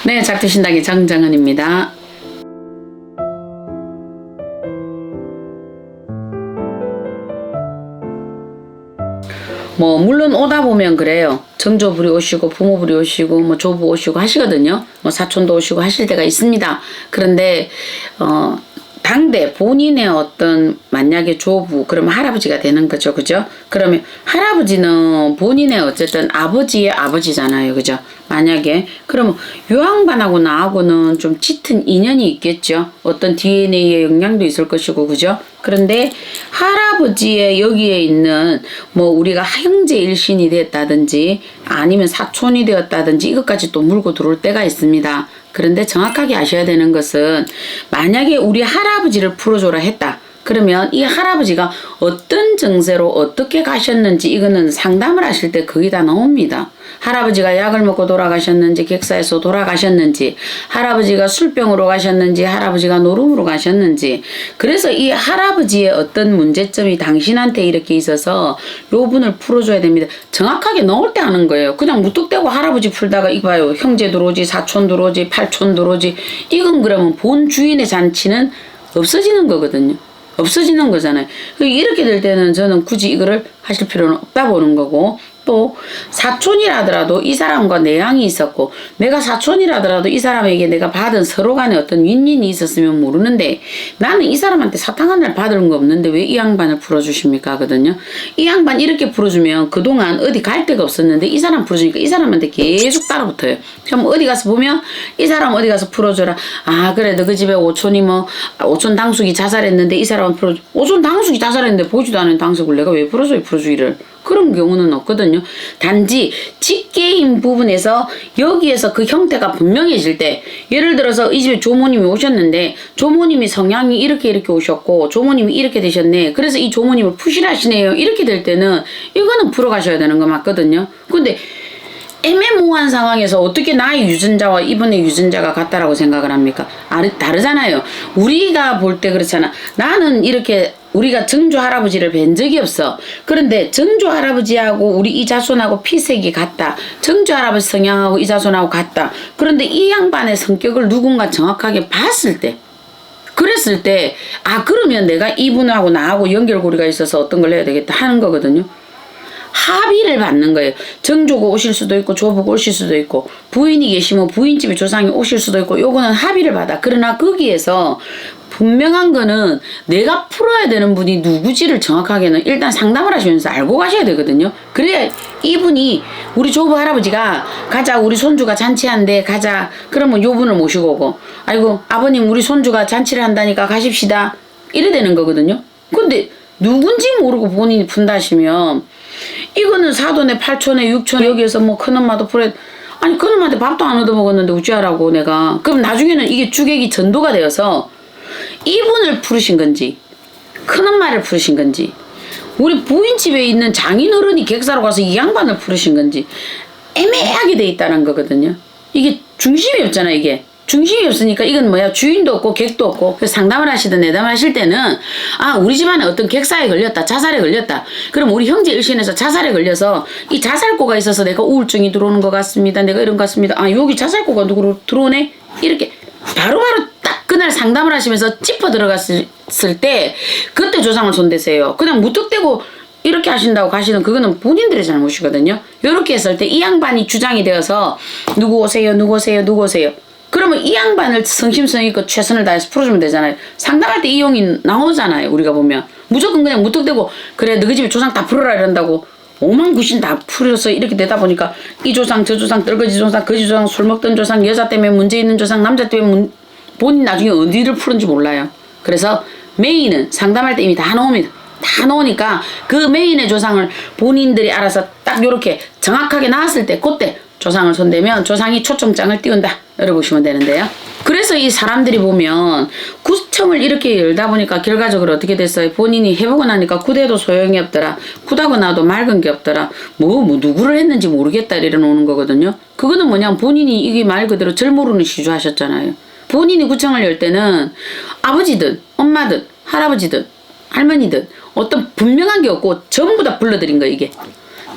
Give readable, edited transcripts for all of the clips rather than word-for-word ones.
네, 작두신당의 정정은입니다. 물론 오다 보면 그래요. 정조불이 오시고 부모불이 오시고 조부 오시고 하시거든요. 사촌도 오시고 하실 때가 있습니다. 그런데 당대 본인의 어떤 만약에 조부 그러면 할아버지가 되는 거죠. 그죠? 그러면 할아버지는 본인의 어쨌든 아버지의 아버지잖아요. 그죠? 만약에 그러면 요양반하고 나하고는 좀 짙은 인연이 있겠죠. 어떤 DNA의 영향도 있을 것이고 그죠? 그런데 할아버지의 여기에 있는 우리가 형제 일신이 됐다든지 아니면 사촌이 되었다든지 이것까지 또 물고 들어올 때가 있습니다. 그런데 정확하게 아셔야 되는 것은 만약에 우리 할아버지를 풀어줘라 했다. 그러면 이 할아버지가 어떤 정세로 어떻게 가셨는지 이거는 상담을 하실 때 거의 다 나옵니다. 할아버지가 약을 먹고 돌아가셨는지 객사에서 돌아가셨는지 할아버지가 술병으로 가셨는지 할아버지가 노름으로 가셨는지 그래서 이 할아버지의 어떤 문제점이 당신한테 이렇게 있어서 요 분을 풀어줘야 됩니다. 정확하게 나올 때 하는 거예요. 그냥 무턱대고 할아버지 풀다가 이거 봐요. 형제 들어오지 사촌 들어오지 팔촌 들어오지 이건 그러면 본 주인의 잔치는 없어지는 거거든요. 없어지는 거잖아요. 이렇게 될 때는 저는 굳이 이거를 하실 필요는 없다 보는 거고 또 사촌이라 하더라도 이 사람과 내양이 있었고 내가 사촌이라 하더라도 이 사람에게 내가 받은 서로 간에 어떤 윈윈이 있었으면 모르는데 나는 이 사람한테 사탕 하나를 받은 거 없는데 왜 이 양반을 풀어주십니까 하거든요. 이 양반 이렇게 풀어주면 그동안 어디 갈 데가 없었는데 이 사람 풀어주니까 이 사람한테 계속 따라붙어요. 그럼 어디 가서 보면 이 사람 어디 가서 풀어줘라. 아 그래 너 그 집에 오촌이 오촌 당숙이 자살했는데 이 사람은 풀어줘. 오촌 당숙이 자살했는데 보지도 않은 당숙을 내가 왜 풀어줘요 풀어주기를. 그런 경우는 없거든요. 단지 직계인 부분에서 여기에서 그 형태가 분명해질 때 예를 들어서 이 집에 조모님이 오셨는데 조모님이 성향이 이렇게 오셨고 조모님이 이렇게 되셨네. 그래서 이 조모님을 푸실하시네요. 이렇게 될 때는 이거는 풀어가셔야 되는 거 맞거든요. 근데 애매모호한 상황에서 어떻게 나의 유전자와 이분의 유전자가 같다라고 생각을 합니까? 다르잖아요. 우리가 볼 때 그렇잖아. 나는 이렇게 우리가 정조 할아버지를 뵌 적이 없어. 그런데 정조 할아버지하고 우리 이 자손하고 피색이 같다. 정조 할아버지 성향하고 이 자손하고 같다. 그런데 이 양반의 성격을 누군가 정확하게 봤을 때 그랬을 때 그러면 내가 이분하고 나하고 연결고리가 있어서 어떤 걸 해야 되겠다 하는 거거든요. 합의를 받는 거예요. 정조가 오실 수도 있고 조부가 오실 수도 있고 부인이 계시면 부인집에 조상이 오실 수도 있고 요거는 합의를 받아. 그러나 거기에서 분명한 거는 내가 풀어야 되는 분이 누구지를 정확하게는 일단 상담을 하시면서 알고 가셔야 되거든요. 그래야 이분이 우리 조부 할아버지가 가자 우리 손주가 잔치한대 가자 그러면 요 분을 모시고 오고 아이고 아버님 우리 손주가 잔치를 한다니까 가십시다 이래 되는 거거든요. 근데 누군지 모르고 본인이 푼다 하시면 이거는 사돈에 팔촌에 육촌에 여기에서 큰엄마도 풀어 아니 큰엄마한테 밥도 안 얻어먹었는데 어찌하라고 내가 그럼 나중에는 이게 주객이 전도가 되어서 이분을 풀으신 건지 큰엄마를 풀으신 건지 우리 부인집에 있는 장인어른이 객사로 가서 이 양반을 풀으신 건지 애매하게 돼 있다는 거거든요. 이게 중심이 없잖아. 이게 중심이 없으니까 이건 주인도 없고 객도 없고 그래서 상담을 하시든 내담을 하실 때는 우리 집안에 어떤 객사에 걸렸다 자살에 걸렸다 그럼 우리 형제 일신에서 자살에 걸려서 이 자살고가 있어서 내가 우울증이 들어오는 것 같습니다. 내가 이런 것 같습니다. 여기 자살고가 누구로 들어오네 이렇게 바로바로 딱 그날 상담을 하시면서 짚어 들어갔을 때 그때 조상을 손대세요. 그냥 무턱대고 이렇게 하신다고 가시는 그거는 본인들의 잘못이거든요. 이렇게 했을 때 이 양반이 주장이 되어서 누구 오세요 누구 오세요 누구 오세요 그러면 이 양반을 성심성의껏 최선을 다해서 풀어주면 되잖아요. 상담할 때 이용이 나오잖아요. 우리가 보면 무조건 그냥 무턱대고 그래 너희 집에 조상 다 풀어라 이런다고 오만 구신 다 풀어서 이렇게 되다 보니까 이 조상 저 조상 떨거지 조상 거지 조상 술 먹던 조상 여자 때문에 문제 있는 조상 남자 때문에 본인 나중에 어디를 푸는지 몰라요. 그래서 메인은 상담할 때 이미 다 나옵니다. 다 나오니까 그 메인의 조상을 본인들이 알아서 딱 요렇게 정확하게 나왔을 때 그때 조상을 손대면 조상이 초점장을 띄운다 열어보시면 되는데요. 그래서 이 사람들이 보면 구청을 이렇게 열다 보니까 결과적으로 어떻게 됐어요? 본인이 해보고 나니까 구대도 소용이 없더라. 구다고 나도 맑은 게 없더라. 누구를 했는지 모르겠다 이러는 거거든요. 그거는 뭐냐면 본인이 이게 말 그대로 절 모르는 시주하셨잖아요. 본인이 구청을 열 때는 아버지든 엄마든 할아버지든 할머니든 어떤 분명한 게 없고 전부 다 불러들인 거예요. 이게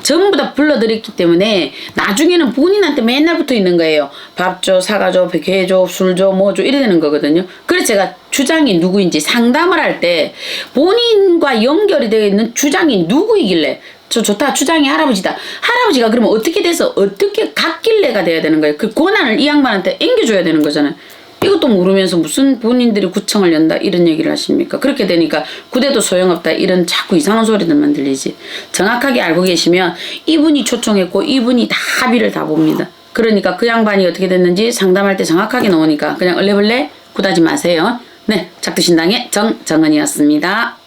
전부 다 불러드렸기 때문에 나중에는 본인한테 맨날 붙어 있는 거예요. 밥 줘, 사과 줘, 개 줘, 술 줘, 뭐 줘 이래 되는 거거든요. 그래서 제가 주장이 누구인지 상담을 할 때 본인과 연결이 되어 있는 주장이 누구이길래 저 좋다 주장이 할아버지다. 할아버지가 그러면 어떻게 돼서 어떻게 갓길래가 돼야 되는 거예요. 그 권한을 이 양반한테 앵겨줘야 되는 거잖아요. 이것도 모르면서 무슨 본인들이 구청을 연다 이런 얘기를 하십니까? 그렇게 되니까 구대도 소용없다 이런 자꾸 이상한 소리들만 들리지. 정확하게 알고 계시면 이분이 초청했고 이분이 다 합의를 다 봅니다. 그러니까 그 양반이 어떻게 됐는지 상담할 때 정확하게 나오니까 그냥 얼레벌레 굿하지 마세요. 네, 작두신당의 정정은이었습니다.